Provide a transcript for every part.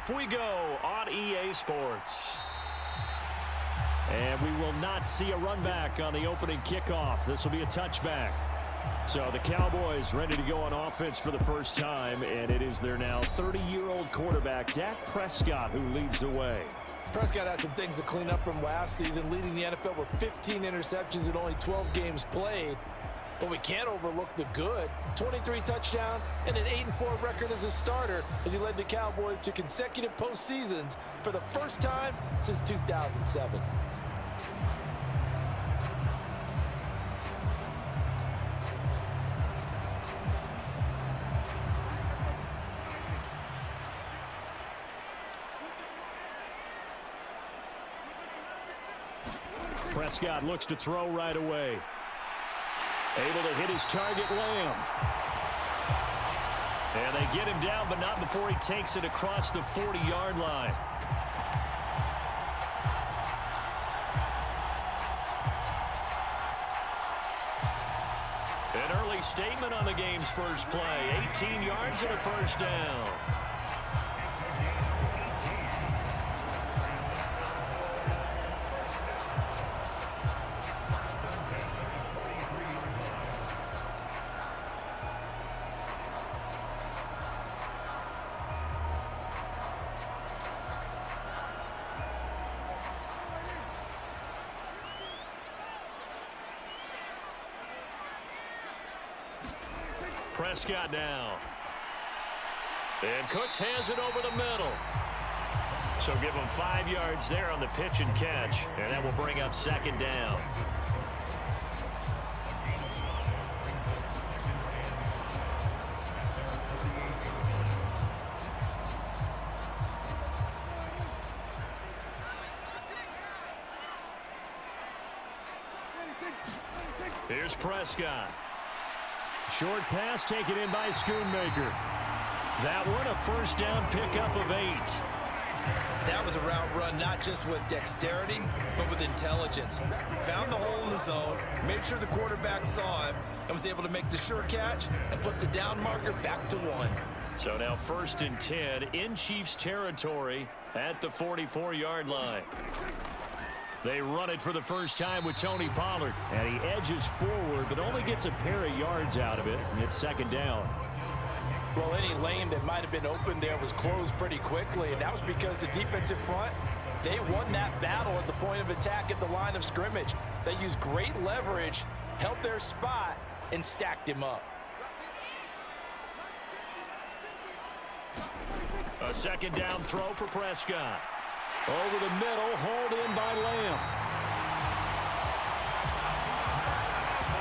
off we go on EA Sports. And we will not see a run back on the opening kickoff. This will be a touchback. So the Cowboys ready to go on offense for the first time, and it is their now 30-year-old quarterback, Dak Prescott, who leads the way. Prescott has some things to clean up from last season, leading the NFL with 15 interceptions in only 12 games played. But we can't overlook the good. 23 touchdowns and an 8-4 record as a starter as he led the Cowboys to consecutive postseasons for the first time since 2007. Prescott looks to throw right away. Able to hit his target, Lamb. And they get him down, but not before he takes it across the 40-yard line. An early statement on the game's first play. 18 yards and a first down. Prescott now. And Cooks has it over the middle. So give him 5 yards there on the pitch and catch. And that will bring up second down. Here's Prescott. Short pass taken in by Schoonmaker. That one a first down pickup of 8. That was a route run not just with dexterity, but with intelligence. Found the hole in the zone, made sure the quarterback saw him, and was able to make the sure catch and flip the down marker back to 1. So now 1st and 10 in Chiefs territory at the 44-yard line. They run it for the first time with Tony Pollard. And he edges forward, but only gets a pair of yards out of it. And it's second down. Well, any lane that might have been open there was closed pretty quickly, and that was because the defensive front, they won that battle at the point of attack at the line of scrimmage. They used great leverage, held their spot, and stacked him up. A second down throw for Prescott. Over the middle, hauled in by Lamb.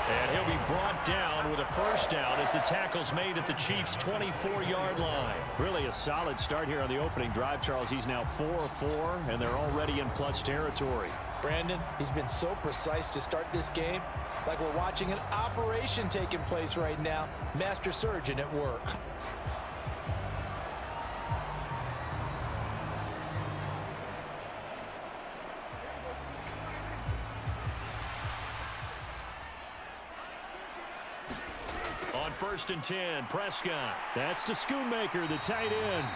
And he'll be brought down with a first down as the tackle's made at the Chiefs' 24-yard line. Really a solid start here on the opening drive, Charles. He's now 4 of 4, and they're already in plus territory. Brandon, he's been so precise to start this game, like we're watching an operation taking place right now. Master surgeon at work. On 1st and 10, Prescott. That's to Schoonmaker, the tight end.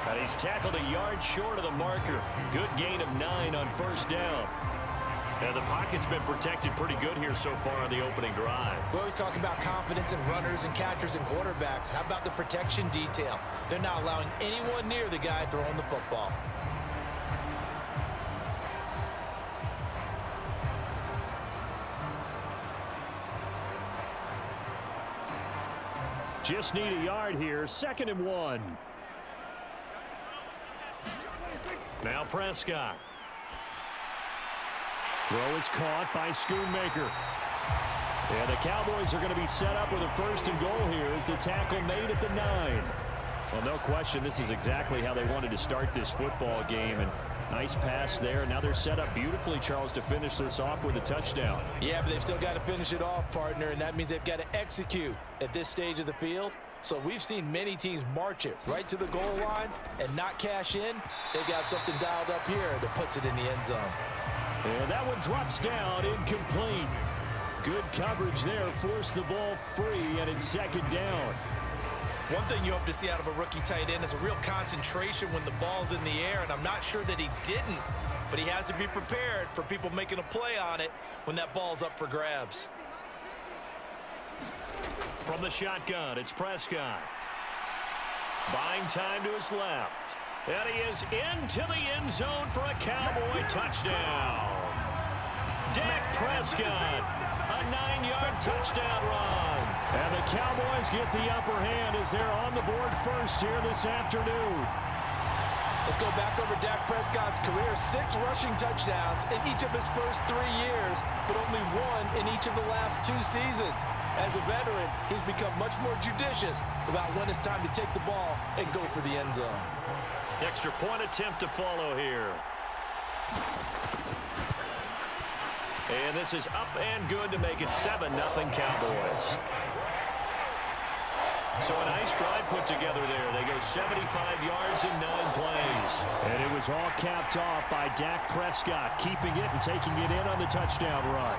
And he's tackled a yard short of the marker. Good gain of 9 on first down. And the pocket's been protected pretty good here so far on the opening drive. We always talk about confidence in runners and catchers and quarterbacks. How about the protection detail? They're not allowing anyone near the guy throwing the football. Just need a yard here. 2nd and 1. Now Prescott. Throw is caught by Schoonmaker. And the Cowboys are going to be set up with a 1st and goal here as the tackle made at the 9. Well, no question, this is exactly how they wanted to start this football game. And nice pass there. Now they're set up beautifully, Charles, to finish this off with a touchdown. Yeah, but they've still got to finish it off, partner, and that means they've got to execute at this stage of the field. So we've seen many teams march it right to the goal line and not cash in. They've got something dialed up here that puts it in the end zone. And that one drops down, incomplete. Good coverage there, forced the ball free, and it's 2nd down. One thing you hope to see out of a rookie tight end is a real concentration when the ball's in the air, and I'm not sure that he didn't, but he has to be prepared for people making a play on it when that ball's up for grabs. From the shotgun, it's Prescott. Buying time to his left. And he is into the end zone for a Cowboy touchdown. Dak Prescott, a 9-yard touchdown run. And the Cowboys get the upper hand as they're on the board first here this afternoon. Let's go back over Dak Prescott's career. 6 rushing touchdowns in each of his first 3 years, but only 1 in each of the last 2 seasons. As a veteran, he's become much more judicious about when it's time to take the ball and go for the end zone. Extra point attempt to follow here. And this is up and good to make it 7-0 Cowboys. So a nice drive put together there. They go 75 yards in 9 plays. And it was all capped off by Dak Prescott, keeping it and taking it in on the touchdown run.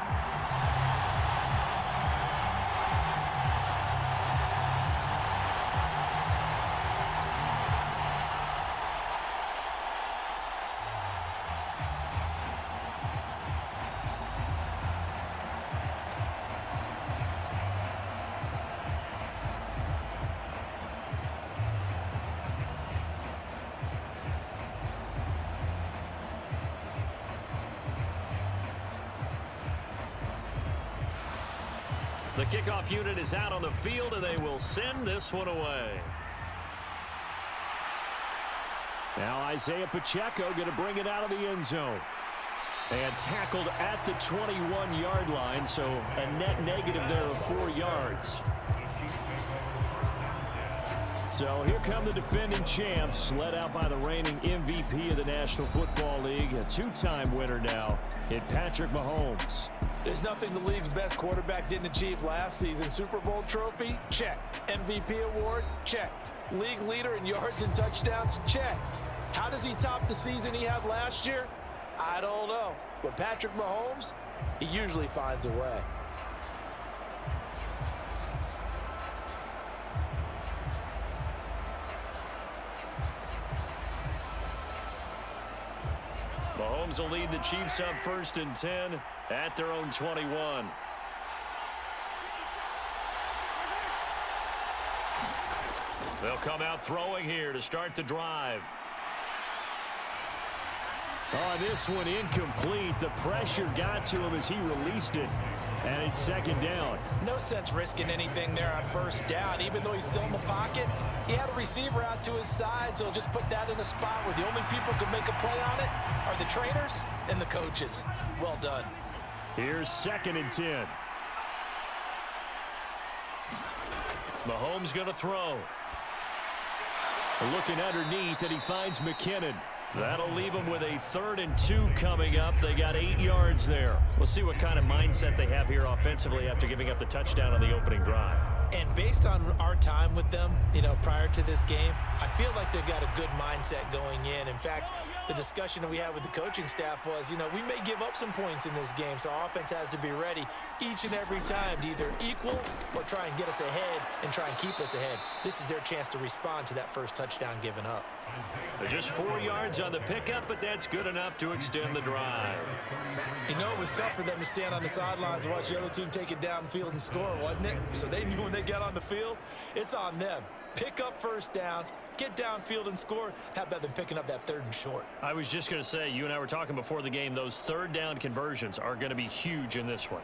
The kickoff unit is out on the field, and they will send this one away. Now Isaiah Pacheco going to bring it out of the end zone. And tackled at the 21-yard line, so a net negative there of 4 yards. So here come the defending champs, led out by the reigning MVP of the National Football League, a 2-time winner now in Patrick Mahomes. There's nothing the league's best quarterback didn't achieve last season. Super Bowl trophy? Check. MVP award? Check. League leader in yards and touchdowns? Check. How does he top the season he had last year? I don't know. But Patrick Mahomes, he usually finds a way. Mahomes will lead the Chiefs up 1st and 10 at their own 21. They'll come out throwing here to start the drive. Oh, this one incomplete. The pressure got to him as he released it. And it's 2nd down. No sense risking anything there on 1st down. Even though he's still in the pocket, he had a receiver out to his side, so just put that in a spot where the only people who can make a play on it are the trainers and the coaches. Well done. Here's 2nd and 10. Mahomes going to throw. Looking underneath, and he finds McKinnon. That'll leave them with a 3rd and 2 coming up. They got 8 yards there. We'll see what kind of mindset they have here offensively after giving up the touchdown on the opening drive. And based on our time with them, prior to this game, I feel like they've got a good mindset going in. In fact, the discussion that we had with the coaching staff was, we may give up some points in this game, so our offense has to be ready each and every time to either equal or try and get us ahead and try and keep us ahead. This is their chance to respond to that first touchdown given up. Just 4 yards on the pickup, but that's good enough to extend the drive. It was tough for them to stand on the sidelines and watch the other team take it downfield and score, wasn't it? So they knew when they got on the field, it's on them. Pick up 1st downs, get downfield and score. How about them picking up that 3rd and short? I was just going to say, you and I were talking before the game, those 3rd down conversions are going to be huge in this one.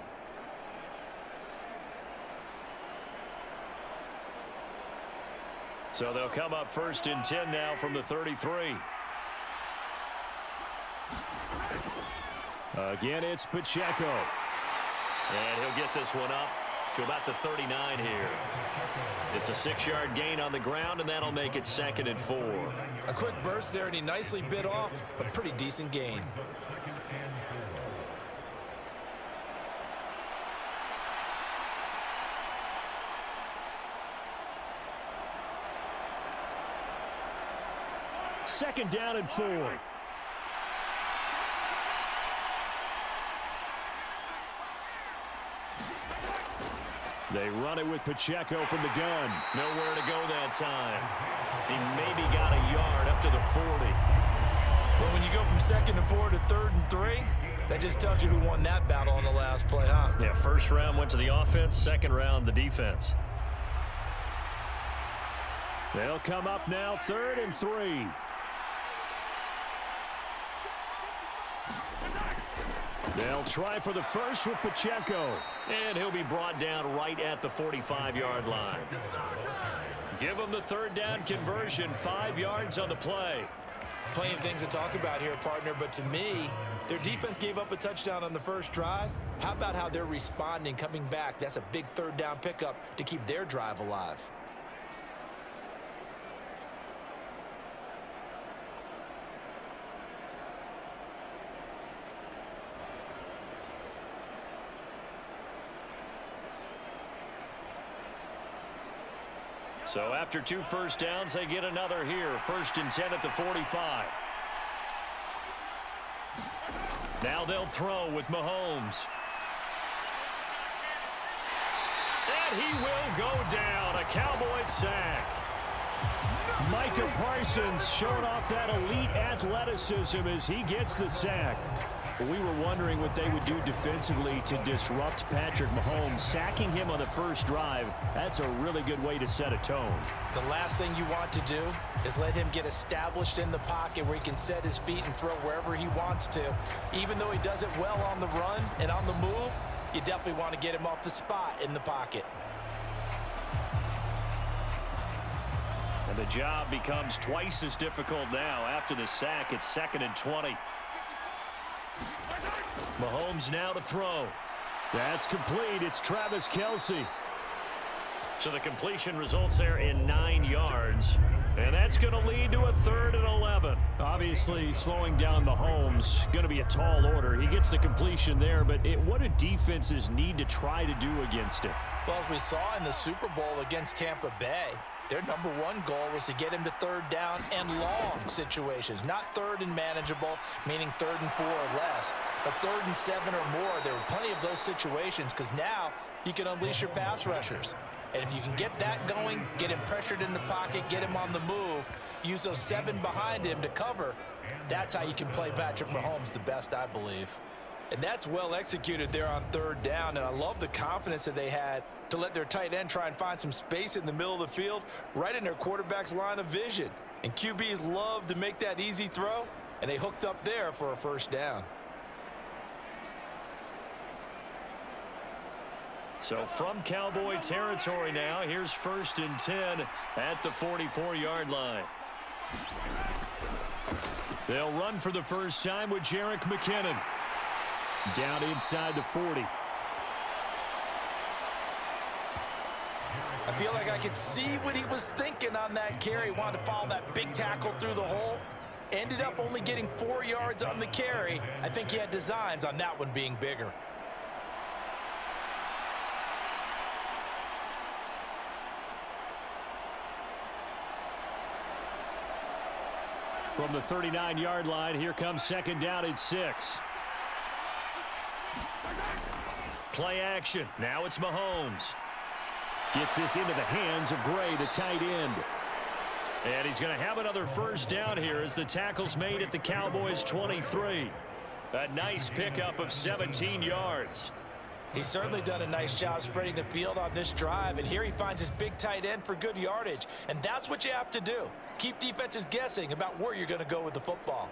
So they'll come up 1st and 10 now from the 33. Again, it's Pacheco. And he'll get this one up to about the 39 here. It's a 6-yard gain on the ground, and that'll make it 2nd and 4. A quick burst there, and he nicely bit off a pretty decent gain. Second down and 4. They run it with Pacheco from the gun. Nowhere to go that time. He maybe got a yard up to the 40. Well, when you go from 2nd and 4 to 3rd and 3, that just tells you who won that battle on the last play, huh? Yeah, first round went to the offense, second round the defense. They'll come up now 3rd and 3. They'll try for the first with Pacheco. And he'll be brought down right at the 45-yard line. Give him the 3rd down conversion, 5 yards on the play. Plenty of things to talk about here, partner, but to me, their defense gave up a touchdown on the first drive. How about how they're responding, coming back? That's a big 3rd down pickup to keep their drive alive. So after 2 first downs, they get another here. 1st and 10 at the 45. Now they'll throw with Mahomes. And he will go down. A Cowboys sack. Micah Parsons showing off that elite athleticism as he gets the sack. We were wondering what they would do defensively to disrupt Patrick Mahomes. Sacking him on the first drive, that's a really good way to set a tone. The last thing you want to do is let him get established in the pocket where he can set his feet and throw wherever he wants to. Even though he does it well on the run and on the move, you definitely want to get him off the spot in the pocket. And the job becomes twice as difficult now. After the sack, it's 2nd and 20. Mahomes now to throw. That's complete. It's Travis Kelce. So the completion results there in 9 yards. And that's going to lead to a 3rd and 11. Obviously, slowing down Mahomes, going to be a tall order. He gets the completion there, but what do defenses need to try to do against it? Well, as we saw in the Super Bowl against Tampa Bay, their #1 goal was to get him to 3rd down and long situations. Not 3rd and manageable, meaning 3rd and 4 or less, but 3rd and 7 or more. There were plenty of those situations because now you can unleash your pass rushers. And if you can get that going, get him pressured in the pocket, get him on the move, use those 7 behind him to cover, that's how you can play Patrick Mahomes the best, I believe. And that's well executed there on 3rd down, and I love the confidence that they had to let their tight end try and find some space in the middle of the field, right in their quarterback's line of vision. And QBs love to make that easy throw, and they hooked up there for a 1st down. So from Cowboy territory now, here's 1st and 10 at the 44-yard line. They'll run for the first time with Jerick McKinnon. Down inside the 40. I feel like I could see what he was thinking on that carry. Wanted to follow that big tackle through the hole. Ended up only getting 4 yards on the carry. I think he had designs on that one being bigger. From the 39-yard line, here comes 2nd down and 6. Play action. Now it's Mahomes. Gets this into the hands of Gray, the tight end. And he's going to have another 1st down here as the tackle's made at the Cowboys' 23. A nice pickup of 17 yards. He's certainly done a nice job spreading the field on this drive, and here he finds his big tight end for good yardage. And that's what you have to do. Keep defenses guessing about where you're going to go with the football.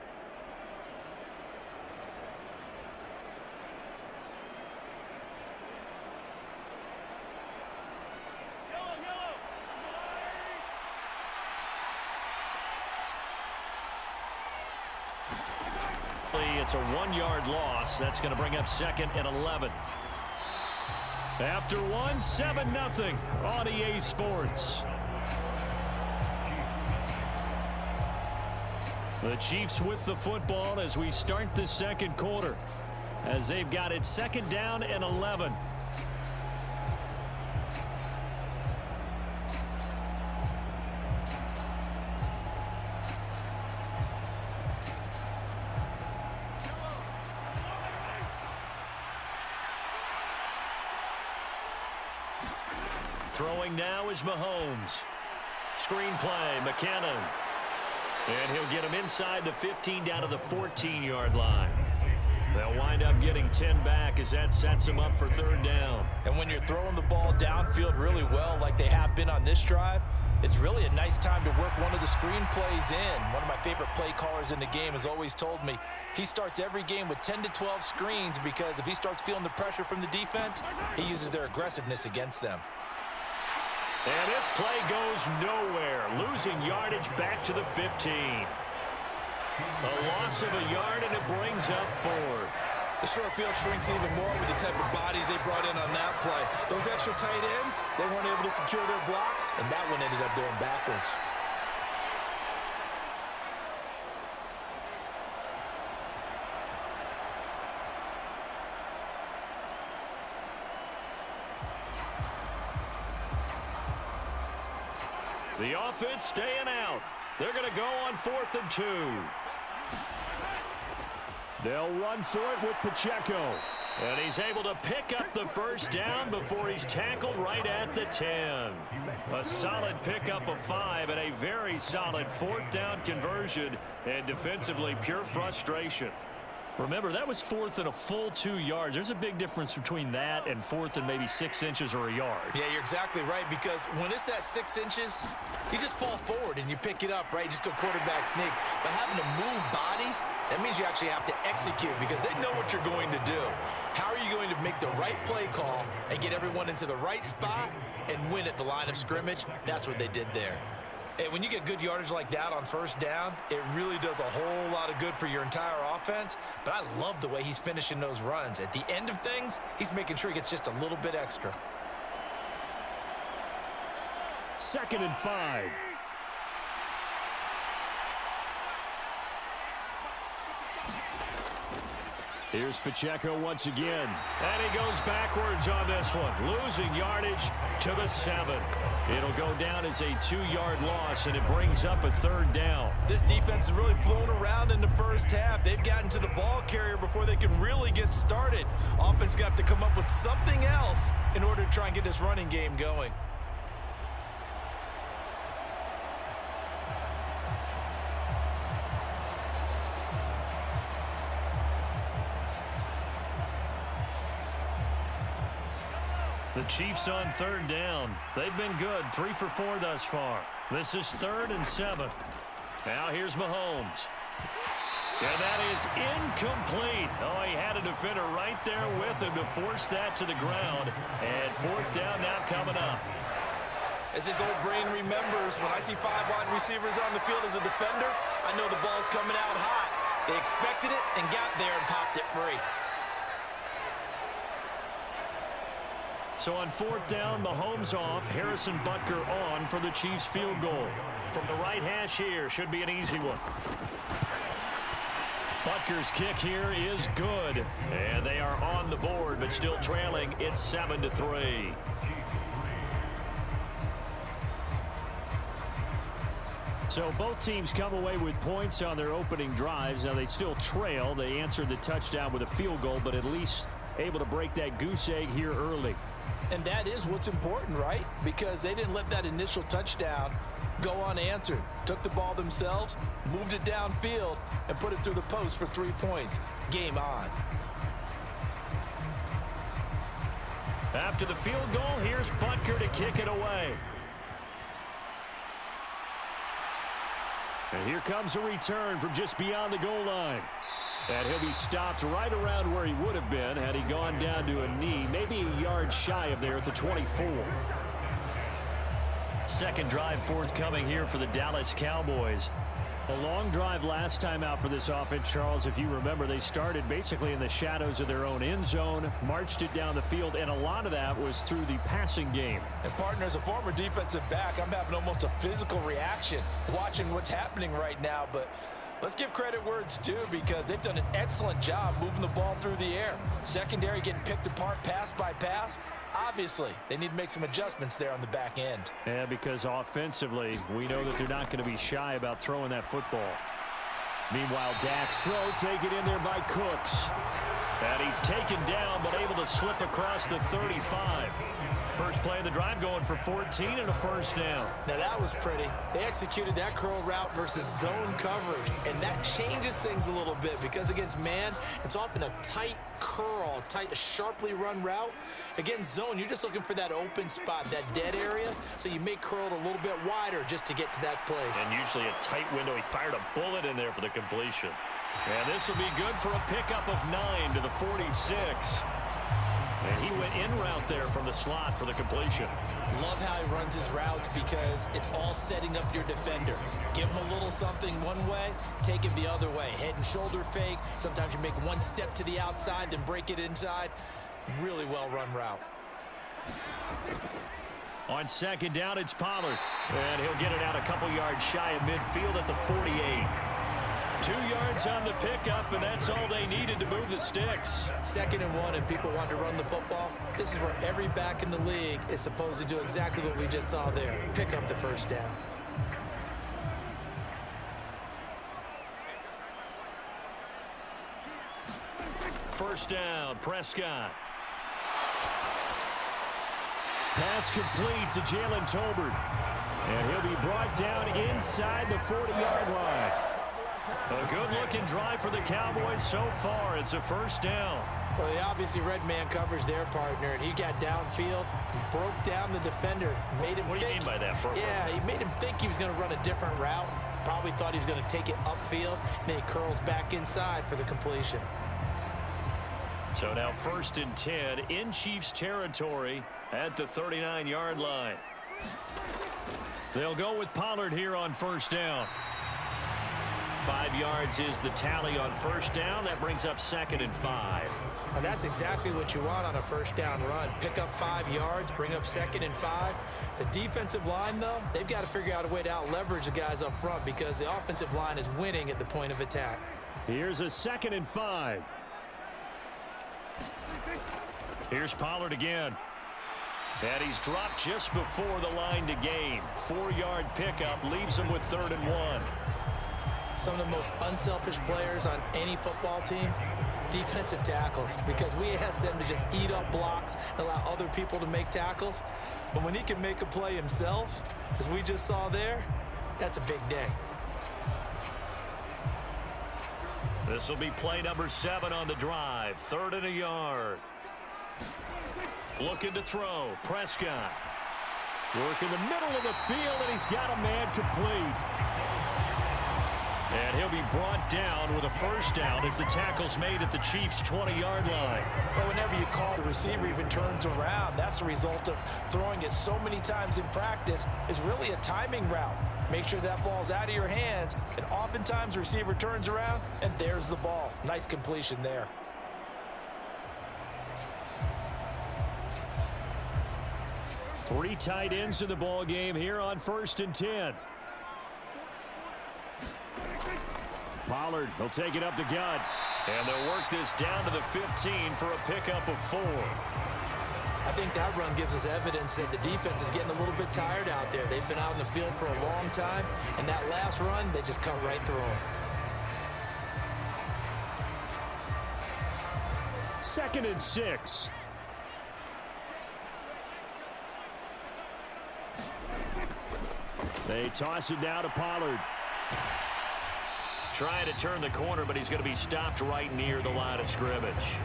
It's a 1-yard loss. That's going to bring up 2nd and 11. After 1, 7-0 on EA Sports. The Chiefs with the football as we start the 2nd quarter, as they've got it 2nd down and 11. Throwing now is Mahomes. Screen play, McKinnon. And he'll get him inside the 15 down to the 14-yard line. They'll wind up getting 10 back as that sets him up for third down. And when you're throwing the ball downfield really well like they have been on this drive, it's really a nice time to work one of the screen plays in. One of my favorite play callers in the game has always told me he starts every game with 10 to 12 screens because if he starts feeling the pressure from the defense, he uses their aggressiveness against them. And this play goes nowhere, losing yardage back to the 15. A loss of a yard, and it brings up fourth. The short field shrinks even more with the type of bodies they brought in on that play. Those extra tight ends, they weren't able to secure their blocks, and that one ended up going backwards. The offense staying out. They're going to go on 4th and 2. They'll run for it with Pacheco. And he's able to pick up the first down before he's tackled right at the 10. A solid pickup of 5 and a very solid 4th down conversion. And defensively, pure frustration. Remember, that was 4th and a full 2 yards. There's a big difference between that and 4th and maybe 6 inches or a yard. Yeah, you're exactly right, because when it's that 6 inches, you just fall forward and you pick it up, right? You just go quarterback sneak. But having to move bodies, that means you actually have to execute because they know what you're going to do. How are you going to make the right play call and get everyone into the right spot and win at the line of scrimmage? That's what they did there. And when you get good yardage like that on first down, it really does a whole lot of good for your entire offense. But I love the way he's finishing those runs. At the end of things, he's making sure he gets just a little bit extra. 2nd and 5. Here's Pacheco once again. And he goes backwards on this one, losing yardage to the 7. It'll go down as a 2-yard loss, and it brings up a 3rd down. This defense has really flown around in the first half. They've gotten to the ball carrier before they can really get started. Offense got to come up with something else in order to try and get this running game going. The Chiefs on 3rd down. They've been good, 3 for 4 thus far. This is 3rd and 7. Now here's Mahomes. And that is incomplete. Oh, he had a defender right there with him to force that to the ground. And 4th down now coming up. As his old brain remembers, when I see 5 wide receivers on the field as a defender, I know the ball's coming out hot. They expected it and got there and popped it free. So on 4th down, Mahomes off, Harrison Butker on for the Chiefs field goal. From the right hash here, should be an easy one. Butker's kick here is good. And they are on the board, but still trailing. It's 7-3. So both teams come away with points on their opening drives. Now they still trail. They answered the touchdown with a field goal, but at least able to break that goose egg here early. And that is what's important, right? Because they didn't let that initial touchdown go unanswered. Took the ball themselves, moved it downfield, and put it through the post for 3 points. Game on. After the field goal, here's Butker to kick it away. And here comes a return from just beyond the goal line. And he'll be stopped right around where he would have been had he gone down to a knee, maybe a yard shy of there at the 24. Second drive forthcoming here for the Dallas Cowboys. A long drive last time out for this offense, Charles. If you remember, they started basically in the shadows of their own end zone, marched it down the field, and a lot of that was through the passing game. And partner, as a former defensive back, I'm having almost a physical reaction watching what's happening right now, but let's give credit where it's due because they've done an excellent job moving the ball through the air. Secondary getting picked apart pass by pass. Obviously, they need to make some adjustments there on the back end. Yeah, because offensively, we know that they're not going to be shy about throwing that football. Meanwhile, Dak's throw taken in there by Cooks. And he's taken down but able to slip across the 35. First play of the drive going for 14 and a first down. Now that was pretty. They executed that curl route versus zone coverage, and that changes things a little bit because against man, it's often a tight curl, tight, sharply run route. Against zone, you're just looking for that open spot, that dead area, so you may curl it a little bit wider just to get to that place. And usually a tight window. He fired a bullet in there for the completion. And this will be good for a pickup of 9 to the 46. And he went in route there from the slot for the completion. Love how he runs his routes because it's all setting up your defender. Give him a little something one way, take it the other way. Head and shoulder fake. Sometimes you make one step to the outside, then break it inside. Really well run route. On second down, it's Pollard. And he'll get it out a couple yards shy of midfield at the 48. 2 yards on the pickup, and that's all they needed to move the sticks. 2nd and 1, and people want to run the football. This is where every back in the league is supposed to do exactly what we just saw there. Pick up the first down. First down, Prescott. Pass complete to Jalen Tolbert. And he'll be brought down inside the 40-yard line. A good-looking drive for the Cowboys so far. It's a first down. Well, they obviously red man coverage their partner, and he got downfield, broke down the defender, made him What do you mean by that, Bro? Yeah, he made him think he was going to run a different route. Probably thought he was going to take it upfield, and then he curls back inside for the completion. So now 1st and 10 in Chiefs territory at the 39-yard line. They'll go with Pollard here on first down. 5 yards is the tally on first down. That brings up 2nd and 5. And that's exactly what you want on a first down run. Pick up 5 yards, bring up 2nd and 5. The defensive line, though, they've got to figure out a way to out-leverage the guys up front because the offensive line is winning at the point of attack. Here's a 2nd and 5. Here's Pollard again. And he's dropped just before the line to gain. 4-yard pickup leaves him with 3rd and 1. Some of the most unselfish players on any football team, defensive tackles, because we ask them to just eat up blocks and allow other people to make tackles. But when he can make a play himself, as we just saw there, that's a big day. This will be play number 7 on the drive. 3rd and a yard. Looking to throw. Prescott. Working the middle of the field, and he's got a man complete. And he'll be brought down with a first down as the tackle's made at the Chiefs' 20-yard line. Well, whenever you call the receiver even turns around, that's the result of throwing it so many times in practice. Is really a timing route. Make sure that ball's out of your hands, and oftentimes the receiver turns around, and there's the ball. Nice completion there. Three tight ends in the ball game here on 1st and 10. Pollard will take it up the gut. And they'll work this down to the 15 for a pickup of 4. I think that run gives us evidence that the defense is getting a little bit tired out there. They've been out in the field for a long time, and that last run, they just cut right through them. 2nd and 6. They toss it down to Pollard. Trying to turn the corner, but he's going to be stopped right near the line of scrimmage.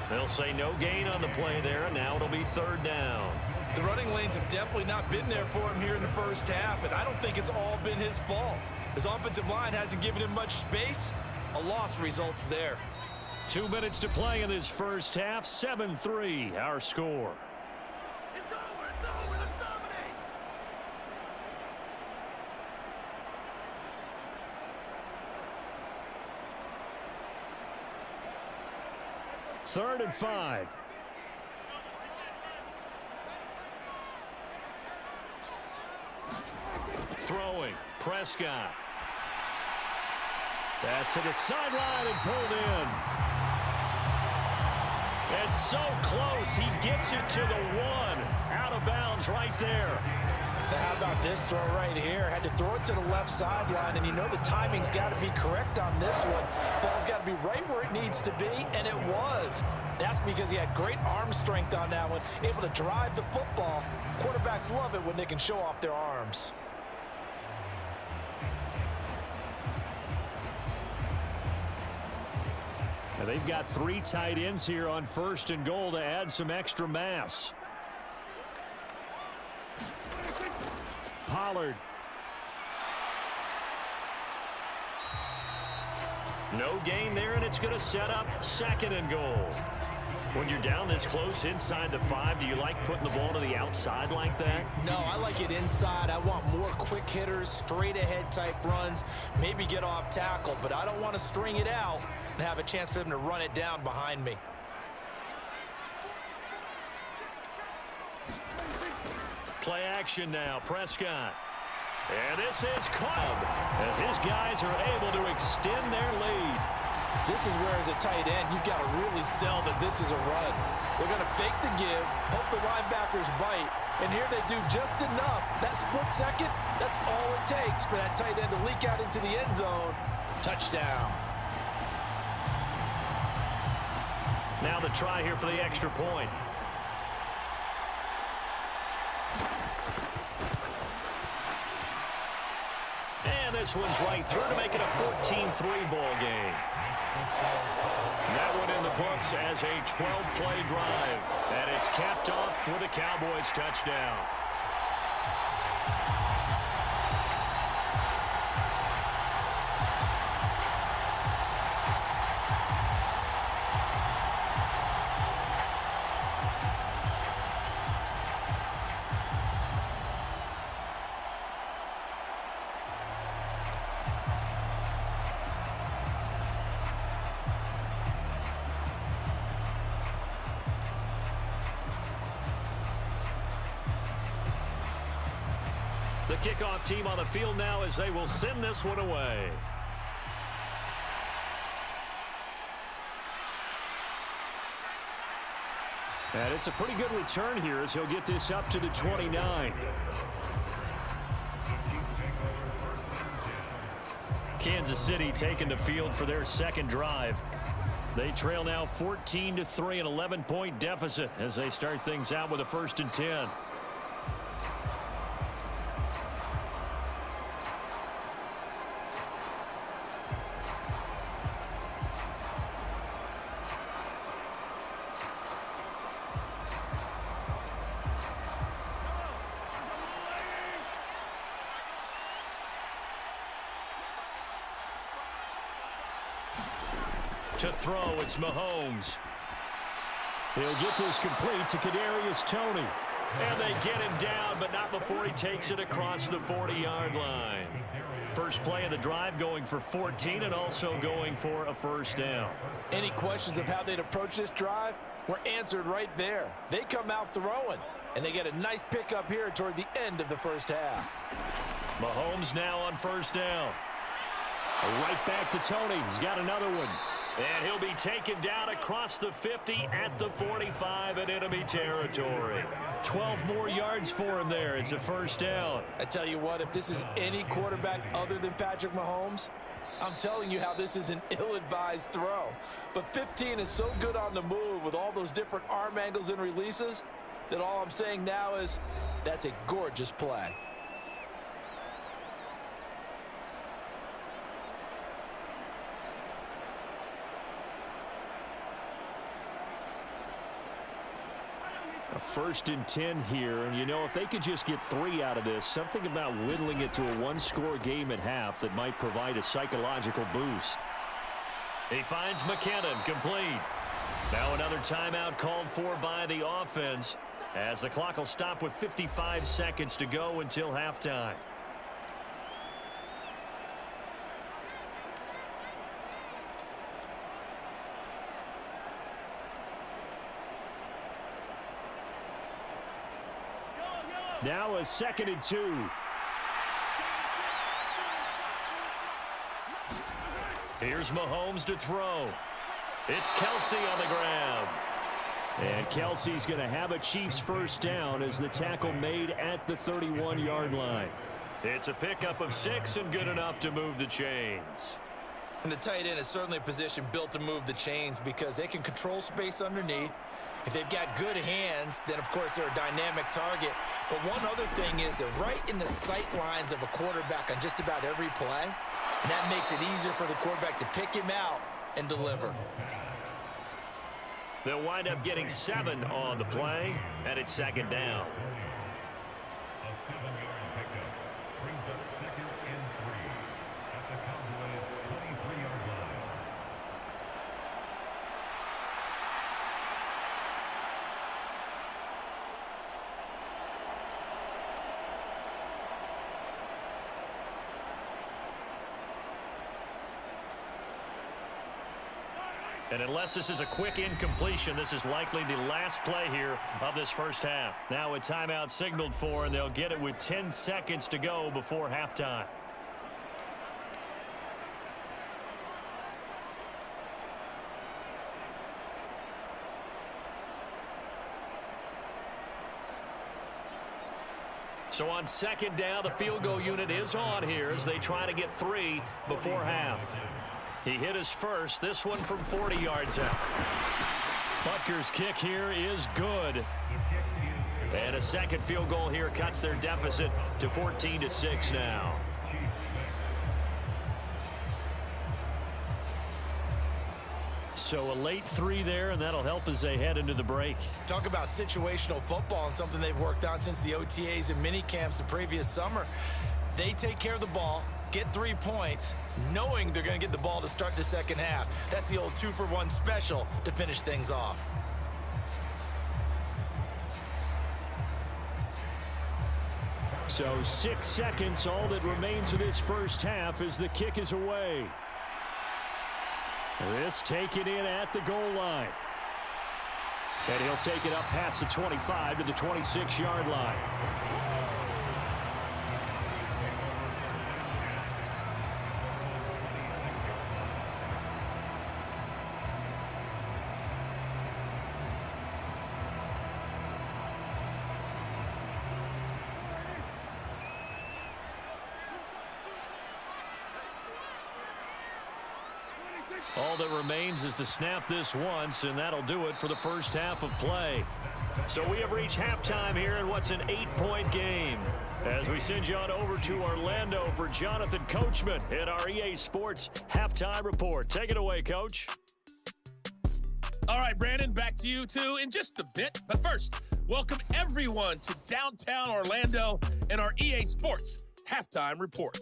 They'll say no gain on the play there, and now it'll be 3rd down. The running lanes have definitely not been there for him here in the first half, and I don't think it's all been his fault. His offensive line hasn't given him much space. A loss results there. 2 minutes to play in this first half. 7-3, our score. It's over, let's dominate. 3rd and 5. Throwing, Prescott. Pass to the sideline and pulled in. And so close, he gets it to the 1. Out of bounds right there. Now, how about this throw right here? Had to throw it to the left sideline, and you know the timing's got to be correct on this one. Ball's got to be right where it needs to be, and it was. That's because he had great arm strength on that one, able to drive the football. Quarterbacks love it when they can show off their arms. Now they've got 3 tight ends here on 1st and goal to add some extra mass. Pollard. No gain there, and it's going to set up 2nd and goal. When you're down this close inside the 5, do you like putting the ball to the outside like that? No, I like it inside. I want more quick hitters, straight ahead type runs, maybe get off tackle, but I don't want to string it out and have a chance for them to run it down behind me. Play action now, Prescott. And this is caught as his guys are able to extend their lead. This is where, as a tight end, you've got to really sell that this is a run. They're going to fake the give, hope the linebackers bite, and here they do just enough. That split second, that's all it takes for that tight end to leak out into the end zone. Touchdown. Now the try here for the extra point. And this one's right through to make it a 14-3 ball game. That one in the books as a 12-play drive. And it's capped off with a Cowboys touchdown. The kickoff team on the field now as they will send this one away. And it's a pretty good return here as he'll get this up to the 29. Kansas City taking the field for their 2nd drive. They trail now 14-3, an 11-point deficit as they start things out with a 1st and 10. To throw, it's Mahomes. He'll get this complete to Kadarius Toney. And they get him down, but not before he takes it across the 40-yard line. First play of the drive going for 14 and also going for a 1st down. Any questions of how they'd approach this drive were answered right there. They come out throwing, and they get a nice pickup here toward the end of the 1st half. Mahomes now on 1st down. Right back to Toney. He's got another one. And he'll be taken down across the 50 at the 45 in enemy territory. 12 more yards for him there. It's a 1st down. I tell you what, if this is any quarterback other than Patrick Mahomes, I'm telling you how this is an ill-advised throw. But 15 is so good on the move with all those different arm angles and releases that all I'm saying now is that's a gorgeous play. A 1st and 10 here, and you know, if they could just get 3 out of this, something about whittling it to a 1-score game at half that might provide a psychological boost. He finds McKinnon complete. Now another timeout called for by the offense as the clock will stop with 55 seconds to go until halftime. Now a 2nd and 2. Here's Mahomes to throw. It's Kelsey on the ground. And Kelsey's going to have a Chiefs first down as the tackle made at the 31-yard line. It's a pickup of 6 and good enough to move the chains. And the tight end is certainly a position built to move the chains because they can control space underneath. If they've got good hands, then, of course, they're a dynamic target. But one other thing is they're right in the sight lines of a quarterback on just about every play. And that makes it easier for the quarterback to pick him out and deliver. They'll wind up getting 7 on the play, and it's second down. A 7-yard pickup brings up 2nd and 3 at the Cowboys' 23-yard line. And unless this is a quick incompletion, this is likely the last play here of this first half. Now a timeout signaled for, and they'll get it with 10 seconds to go before halftime. So on second down, the field goal unit is on here as they try to get 3 before half. He hit his first, this one from 40 yards out. Butker's kick here is good. And a second field goal here cuts their deficit to 14-6 now. So a late 3 there, and that'll help as they head into the break. Talk about situational football and something they've worked on since the OTAs and mini camps the previous summer. They take care of the ball, get 3 points, knowing they're going to get the ball to start the second half. That's the old 2-for-1 special to finish things off. So 6 seconds, all that remains of this first half as the kick is away. This taken in at the goal line. And he'll take it up past the 25 to the 26-yard line. All that remains is to snap this once, and that'll do it for the first half of play. So we have reached halftime here in what's an 8-point game. As we send you on over to Orlando for Jonathan Coachman in our EA Sports Halftime Report. Take it away, Coach. All right, Brandon, back to you two in just a bit. But first, welcome everyone to downtown Orlando and our EA Sports Halftime Report.